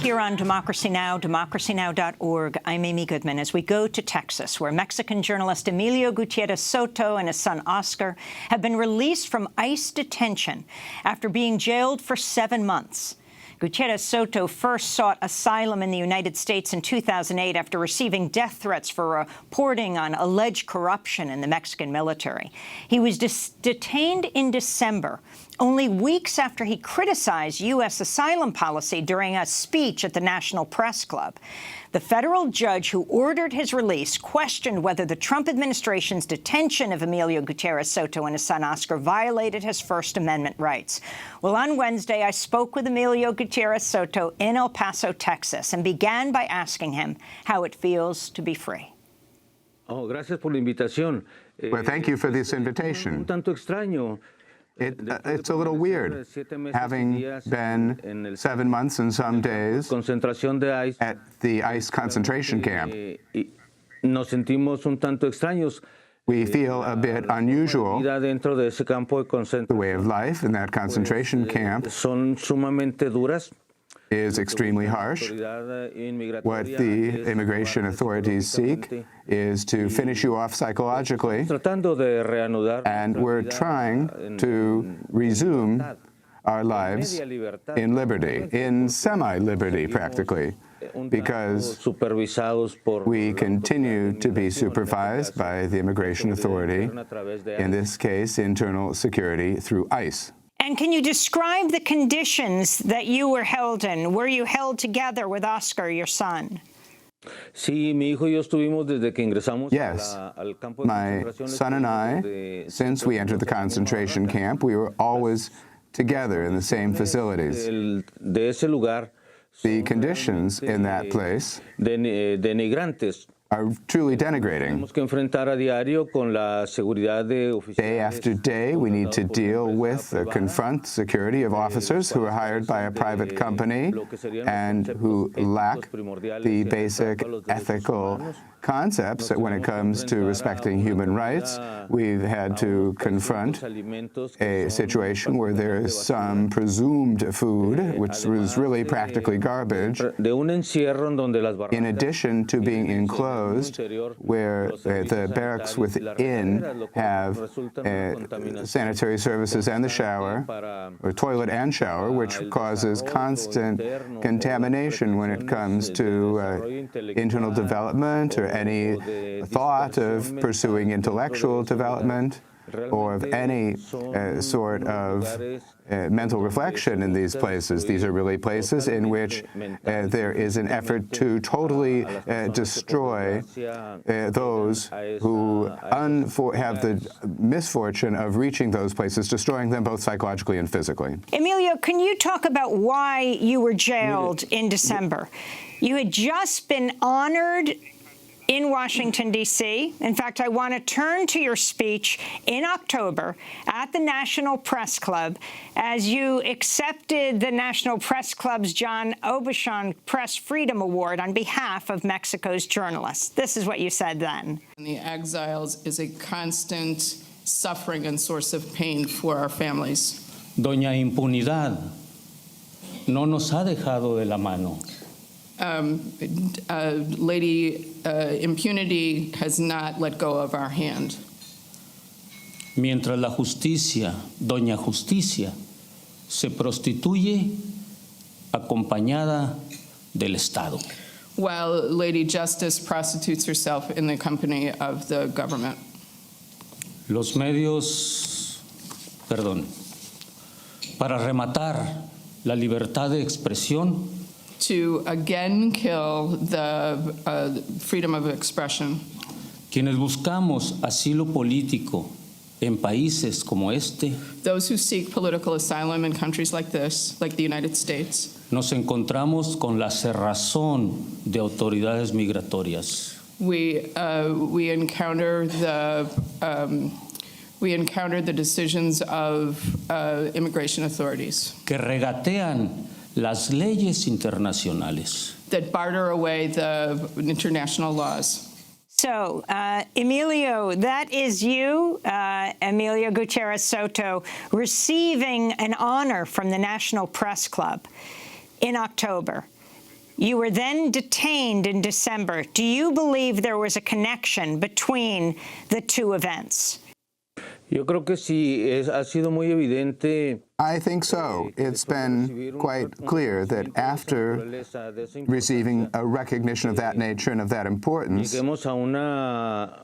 Here on Democracy Now!, democracynow.org, I'm Amy Goodman, as we go to Texas, where Mexican journalist Emilio Gutiérrez Soto and his son Oscar have been released from ICE detention after being jailed for 7 months. Gutiérrez Soto first sought asylum in the United States in 2008 after receiving death threats for reporting on alleged corruption in the Mexican military. He was detained in December, only weeks after he criticized U.S. asylum policy during a speech at the National Press Club. The federal judge who ordered his release questioned whether the Trump administration's detention of Emilio Gutiérrez Soto and his son Oscar violated his First Amendment rights. Well, on Wednesday, I spoke with Emilio Gutiérrez Soto in El Paso, Texas, and began by asking him how it feels to be free. Oh, gracias por la invitación. Well, thank you for this invitation. Un tanto extraño. It's a little weird, having been 7 months and some days at the ICE concentration camp. Nos sentimos un tanto extraños. We feel a bit unusual. Dentro de ese campo de The way of life in that concentration camp son sumamente duras. Is extremely harsh. What the immigration authorities seek is to finish you off psychologically, and we're trying to resume our lives in liberty, in semi-liberty practically, because we continue to be supervised by the immigration authority, in this case, internal security through ICE. And can you describe the conditions that you were held in? Were you held together with Oscar, your son? Yes. My son and I, since we entered the concentration camp, we were always together in the same facilities. The conditions in that place are truly denigrating. Day after day, we need to deal with, confront security of officers who are hired by a private company and who lack the basic ethical concepts when it comes to respecting human rights. We've had to confront a situation where there is some presumed food, which was really practically garbage, in addition to being enclosed where the barracks within have sanitary services and the shower, or toilet and shower, which causes constant contamination when it comes to internal development or any thought of pursuing intellectual development or of any sort of mental reflection in these places. These are really places in which there is an effort to totally destroy those who have the misfortune of reaching those places, destroying them both psychologically and physically. Emilio, can you talk about why you were jailed in December? You had just been honored in Washington, D.C. In fact, I want to turn to your speech in October at the National Press Club as you accepted the National Press Club's John Aubuchon Press Freedom Award on behalf of Mexico's journalists. This is what you said then. The exiles is a constant suffering and source of pain for our families. Doña Impunidad no nos ha dejado de la mano. Lady Impunity has not let go of our hand. Mientras la justicia, Doña Justicia, se prostituye acompañada del Estado. While Lady Justice prostitutes herself in the company of the government. Los medios, para rematar la libertad de expresión, to again kill the freedom of expression. Quienes buscamos asilo político en países como este, those who seek political asylum in countries like this, like the United States, nos encontramos con la cerrazón de autoridades migratorias. We encounter the decisions of immigration authorities que regatean las leyes internacionales. That barter away the international laws. So, Emilio, that is you, Emilio Gutiérrez Soto, receiving an honor from the National Press Club in October. You were then detained in December. Do you believe there was a connection between the two events? Yo creo que sí, ha sido muy evidente. I think so. It's been quite clear that after receiving a recognition of that nature and of that importance, Lleguemos a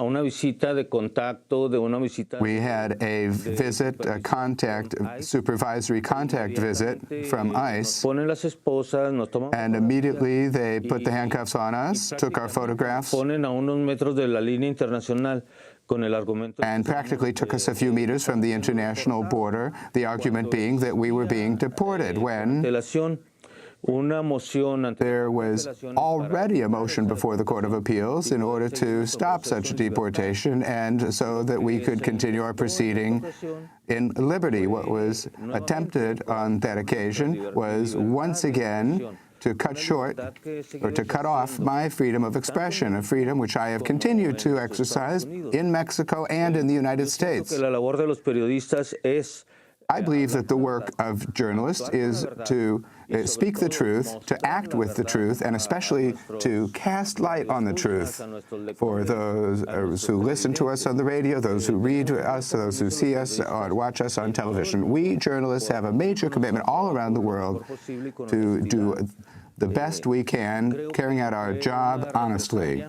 una visita de contacto, de una visita. we had a visit, a contact, supervisory contact visit from ICE, Ponen las esposas, nos toman. and immediately they put the handcuffs on us, took our photographs, Ponen a unos metros de la línea internacional con el argumento. and practically took us a few meters from the international border, the argument being that we were being deported when Una moción ante there was already a motion before the Court of Appeals in order to stop such deportation and so that we could continue our proceeding in liberty. What was attempted on that occasion was once again to cut short or to cut off my freedom of expression, a freedom which I have continued to exercise in Mexico and in the United States. que la labor de los periodistas es I believe that the work of journalists is to speak the truth, to act with the truth, and especially to cast light on the truth for those who listen to us on the radio, those who read us, those who see us or watch us on television. We journalists have a major commitment all around the world to do the best we can, carrying out our job honestly.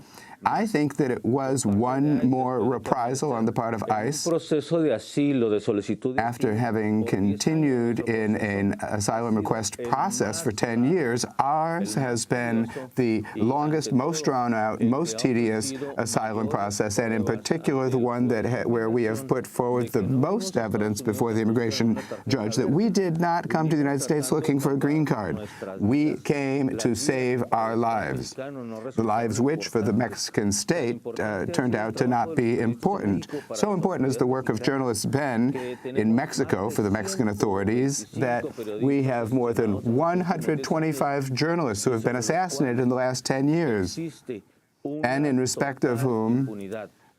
I think that it was one more reprisal on the part of ICE proceso de asilo, de solicitud. after having continued in an asylum request process for 10 years. Ours has been the longest, most drawn-out, most tedious asylum process, and in particular the one that where we have put forward the most evidence before the immigration judge that we did not come to the United States looking for a green card. We came to save our lives, the lives which, for the Mexican state, turned out to not be important. So important has the work of journalists been in Mexico for the Mexican authorities that we have more than 125 journalists who have been assassinated in the last 10 years, and in respect of whom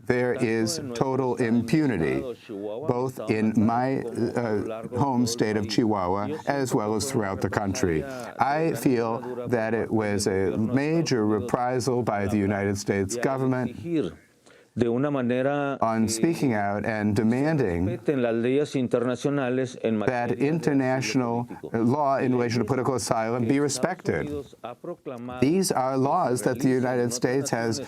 there is total impunity, both in my home state of Chihuahua as well as throughout the country. I feel that it was a major reprisal by the United States government De una manera on speaking out and demanding respeten las leyes internacionales en that materia de international law in relation to political asylum be respected. ha proclamado These are laws that the United States has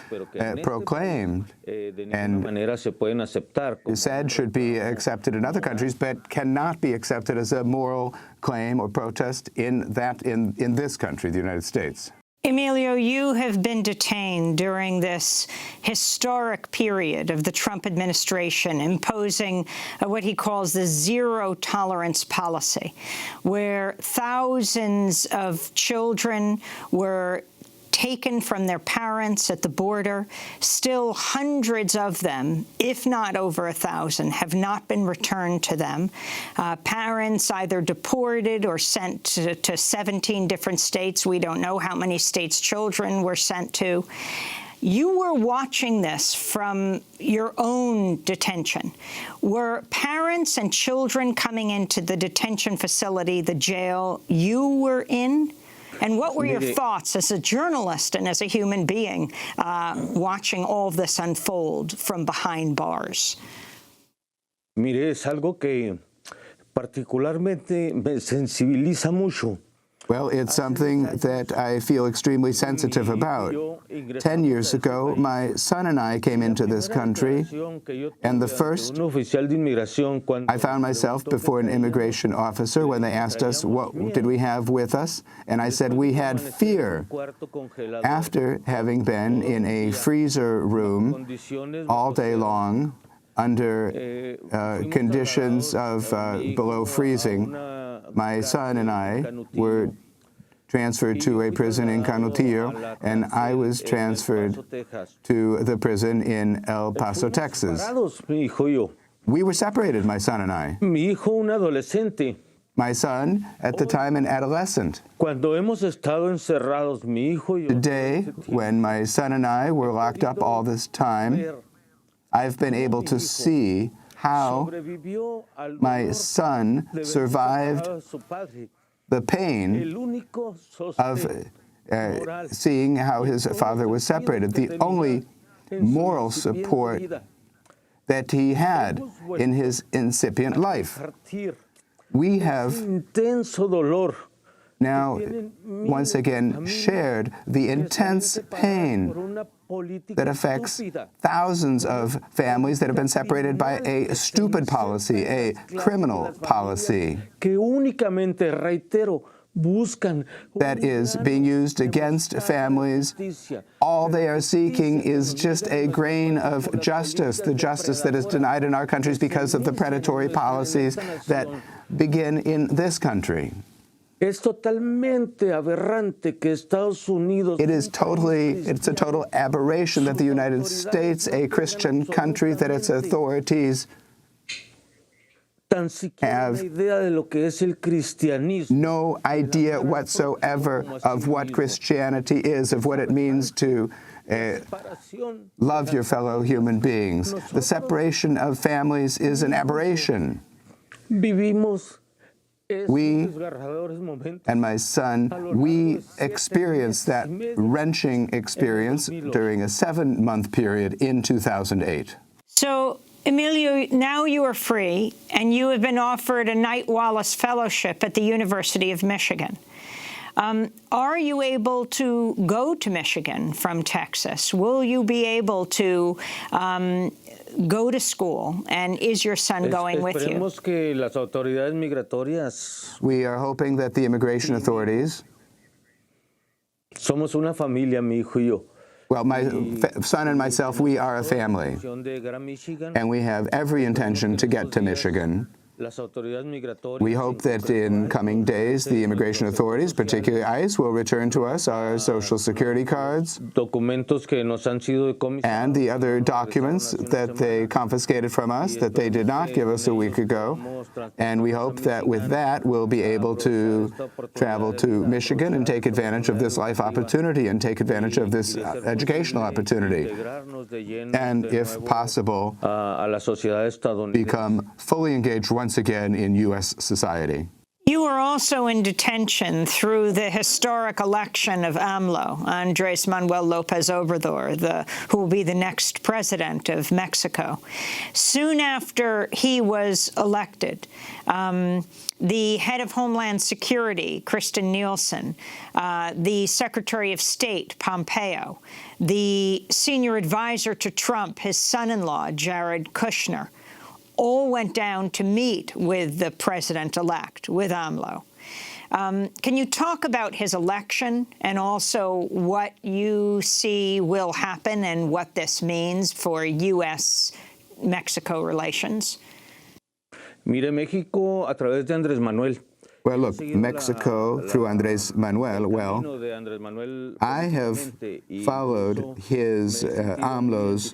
proclaimed de and ninguna manera se pueden aceptar. said should be accepted in other countries, but cannot be accepted as a moral claim or protest in this country, the United States. Emilio, you have been detained during this historic period of the Trump administration, imposing what he calls the zero-tolerance policy, where thousands of children were taken from their parents at the border. Still, hundreds of them, if not over 1,000, have not been returned to them. Parents either deported or sent to 17 different states. We don't know how many states children were sent to. You were watching this from your own detention. Were parents and children coming into the detention facility, the jail you were in? And what were your thoughts as a journalist and as a human being watching all of this unfold from behind bars? Mire, es algo que particularmente me sensibiliza mucho. Well, it's something that I feel extremely sensitive about. 10 years ago, my son and I came into this country, and the first, I found myself before an immigration officer when they asked us what did we have with us, and I said we had fear. After having been in a freezer room all day long, under conditions of below freezing, my son and I were transferred to a prison in Canutillo, and I was transferred to the prison in El Paso, Texas. We were separated, my son and I. Mi hijo, un adolescente. My son, at the time, an adolescent. Cuando hemos estado encerrados, mi hijo y yo. Today, when my son and I were locked up all this time, I've been able to see how my son survived the pain of seeing how his father was separated. The only moral support that he had in his incipient life. We have now once again shared the intense pain that affects thousands of families that have been separated by a stupid policy, a criminal policy that is being used against families. All they are seeking is just a grain of justice, the justice that is denied in our countries because of the predatory policies that begin in this country. It's a total aberration that the United States, a Christian country, that its authorities have no idea whatsoever of what Christianity is, of what it means to love your fellow human beings. The separation of families is an aberration. We and my son, we experienced that wrenching experience during a 7-month period in 2008. So, Emilio, now you are free, and you have been offered a Knight-Wallace Fellowship at the University of Michigan. Are you able to go to Michigan from Texas? Will you be able to go to school? And is your son going with you? We are hoping that the immigration authorities. Somos una familia, mi hijo y yo. Well, my son and myself, we are a family, and we have every intention to get to Michigan. We hope that in coming days, the immigration authorities, particularly ICE, will return to us our Social Security cards and the other documents that they confiscated from us, that they did not give us a week ago. And we hope that with that, we'll be able to travel to Michigan and take advantage of this life opportunity and take advantage of this educational opportunity. And if possible, become fully engaged once again in U.S. society. You were also in detention through the historic election of AMLO, Andres Manuel Lopez Obrador, who will be the next president of Mexico. Soon after he was elected, the head of Homeland Security, Kristen Nielsen, the Secretary of State, Pompeo, the senior advisor to Trump, his son-in-law, Jared Kushner, all went down to meet with the president-elect, with AMLO. Can you talk about his election and also what you see will happen and what this means for U.S.-Mexico relations? Mire, México, a través de Andrés Manuel. Well, look, Mexico, through Andres Manuel, well, I have followed his, AMLO's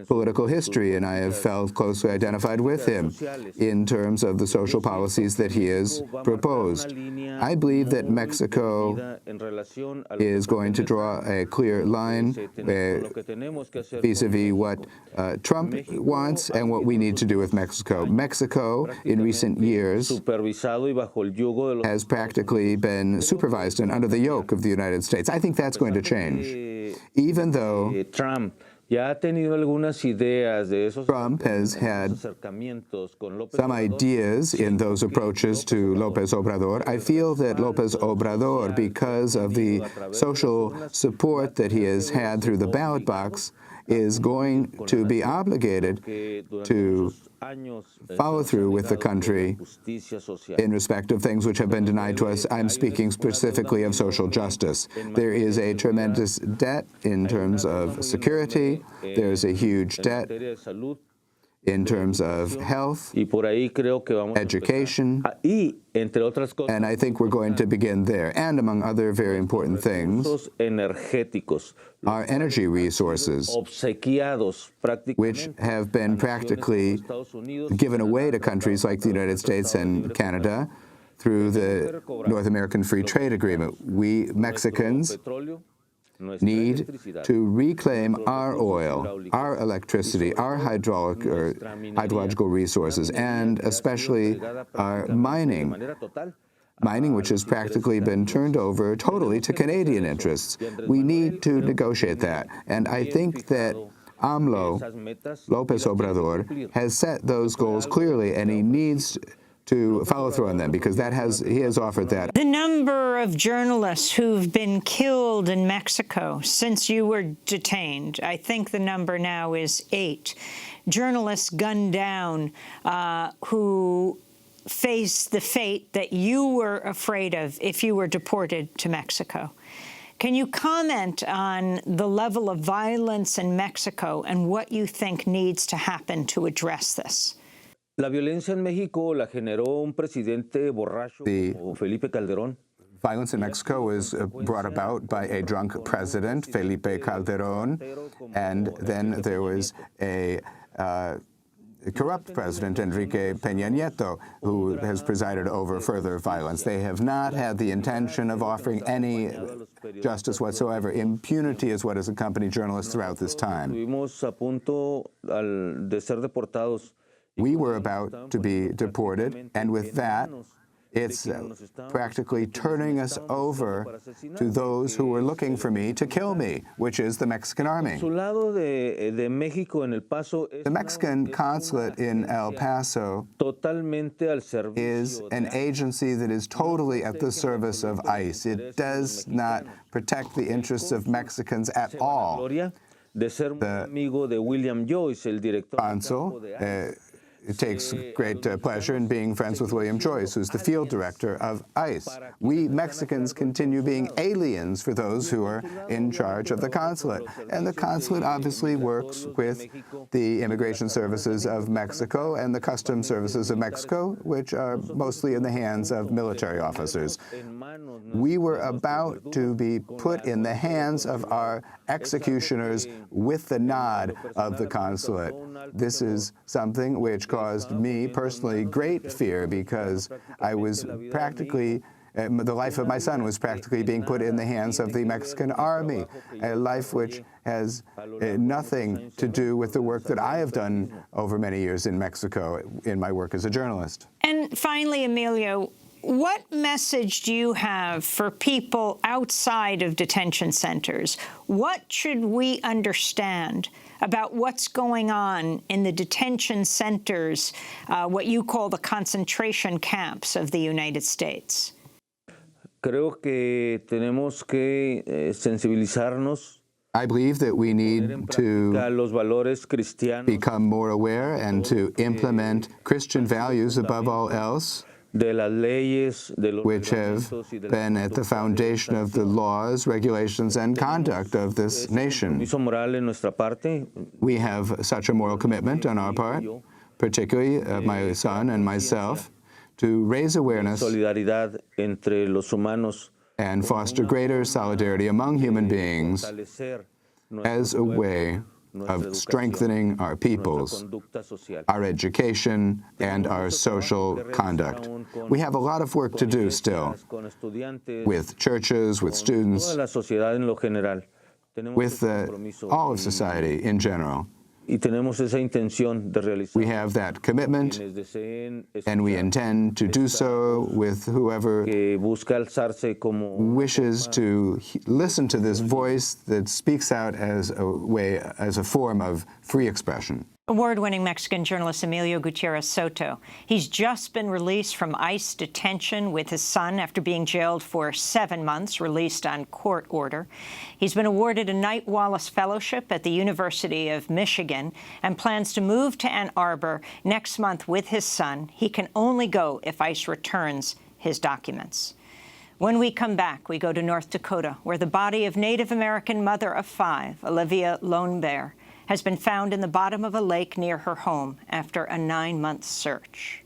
political history, and I have felt closely identified with him in terms of the social policies that he has proposed. I believe that Mexico is going to draw a clear line vis-a-vis what Trump wants and what we need to do with Mexico. Mexico, in recent years, has practically been supervised and under the yoke of the United States. I think that's going to change. Even though Trump has had some ideas in those approaches to López Obrador, I feel that López Obrador, because of the social support that he has had through the ballot box, is going to be obligated to follow through with the country in respect of things which have been denied to us. I'm speaking specifically of social justice. There is a tremendous debt in terms of security. There's a huge debt in terms of health, education, and I think we're going to begin there. And among other very important things, our energy resources, which have been practically given away to countries like the United States and Canada through the North American Free Trade Agreement. We Mexicans need to reclaim our oil, our electricity, our hydrological resources, and especially our mining. mining which has practically been turned over totally to Canadian interests. We need to negotiate that. And I think that AMLO, López Obrador, has set those goals clearly, and he needs to follow through on them, because he has offered that. The number of journalists who've been killed in Mexico since you were detained, I think the number now is 8. Journalists gunned down who face the fate that you were afraid of if you were deported to Mexico. Can you comment on the level of violence in Mexico and what you think needs to happen to address this? La violencia en México la generó un presidente borracho como Felipe Calderón. Violence in Mexico was brought about by a drunk president, Felipe Calderón, and then there was a corrupt president, Enrique Peña Nieto, who has presided over further violence. They have not had the intention of offering any justice whatsoever. Impunity is what has accompanied journalists throughout this time. Estuvimos a punto de ser deportados. We were about to be deported, and with that, it's practically turning us over to those who were looking for me to kill me, which is the Mexican army. The Mexican consulate in El Paso is an agency that is totally at the service of ICE. It does not protect the interests of Mexicans at all. The consul takes great pleasure in being friends with William Joyce, who's the field director of ICE. We Mexicans continue being aliens for those who are in charge of the consulate. And the consulate obviously works with the immigration services of Mexico and the customs services of Mexico, which are mostly in the hands of military officers. We were about to be put in the hands of our executioners with the nod of the consulate. This is something which caused me personally great fear, because I was practically, the life of my son was practically being put in the hands of the Mexican army, a life which has nothing to do with the work that I have done over many years in Mexico in my work as a journalist. And finally, Emilio, what message do you have for people outside of detention centers? What should we understand about what's going on in the detention centers, what you call the concentration camps of the United States? Creo que tenemos que sensibilizarnos. I believe that we need to become more aware and to implement Christian values above all else, which have been at the foundation of the laws, regulations, and conduct of this nation. We have such a moral commitment on our part, particularly my son and myself, to raise awareness and foster greater solidarity among human beings as a way of strengthening our peoples, our education, and our social conduct. We have a lot of work to do still with churches, with students, with all of society in general. We have that commitment, and we intend to do so with whoever wishes to listen to this voice that speaks out as a form of free expression. Award-winning Mexican journalist Emilio Gutiérrez Soto. He's just been released from ICE detention with his son after being jailed for 7 months, released on court order. He's been awarded a Knight-Wallace Fellowship at the University of Michigan and plans to move to Ann Arbor next month with his son. He can only go if ICE returns his documents. When we come back, we go to North Dakota, where the body of Native American mother of 5, Olivia Lone Bear, has been found in the bottom of a lake near her home after a 9-month search.